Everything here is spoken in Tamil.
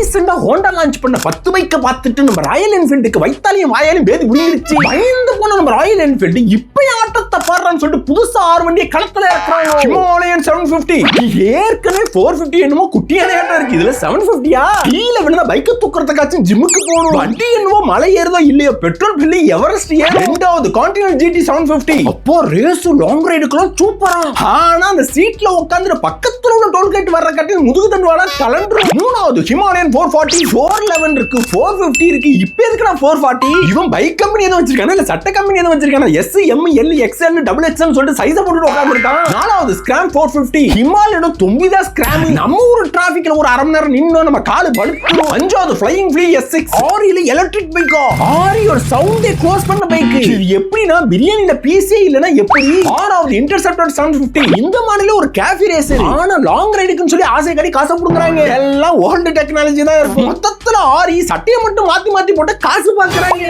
ரீசெண்டா ஹோண்டா லான்ச் பண்ண 10 பைக்க பார்த்துட்டு நம்ம ராயல் என்ஃபீல்டுக்கு வைத்தாலையும் வாயாலையும் பேதி விழுந்துருச்சு. பயந்து போன நம்ம ராயல் என்ஃபீல்டு இப்ப ஆட்டத்தை பாடுறான்னு சொல்லிட்டு புதுசா 6 வண்டியை களத்துல இறக்குறாங்க. ஹிமாலயன் 750 ஏற்கனவே 450 என்னமோ குட்டியான ஆட்டம் இருக்கு. இதுல 750யா கீழே விழுந்த பைக்க தூக்குறதுக்காச்சும் ஜிம்முக்கு போகணும். வண்டி என்னவோ மலை ஏறுதோ இல்லையோ பெட்ரோல் பில்லு எவரெஸ்ட் ஏறும். ரெண்டாவது கான்டினென்டல் GT 750 அப்போ ரேஸ் லாங் ரைடுக்குலாம் சூப்பரா. ஆனா அந்த சீட்ல உட்கார்ந்து பக்கத்துல உள்ள டோல்கேட் வர்ற கட்டி முதுகு தண்டு வாடா கலண்டரும். மூணாவது ஹிமாலயன் 440 411 இருக்கு 450 இருக்கு. இப்ப எதுக்கு நான் 440? இவன் பைக் கம்பெனி எதுவும் வச்சிருக்கானா இல்ல சட்ட கம்பெனி எதுவும் வச்சிருக்கானா? S M L XL XXL சொல்லிட்டு சைஸ போட்டு உட்கார்ந்திருக்கான். நாலாவது ஸ்கிராம் 450 ஹிமாலயோட தொம்பிதா ஸ்கிராம். நம்ம ஒரு டிராபிக்ல ஒரு அரை மணி நேரம் நின்னோ நம்ம காலு படுத்துரும். அஞ்சாவது ஃப்ளையிங் ஃப்ளீ S6 ஆரியில எலக்ட்ரிக் பைக்கா. ஆரியோட சவுண்டே க்ளோஸ் பண்ண பைக். இது எப்படினா பிரியாணில பீஸே இல்லனா எப்படி? ஆறாவது இன்டர்செப்டர் 750 இந்த மாடல்ல ஒரு கேஃபி ரேசர். ஆனா லாங் ரைடுக்குன்னு சொல்லி ஆசை காட்டி காசை புடுங்கறாங்க. எல்லாம் ஓல்ட் டெக்னாலஜி தான் இருக்கு. மொத்தத்துல ஆரி சட்டையை மட்டும் மாத்தி மாத்தி போட்டு காசு பாக்குறாங்க.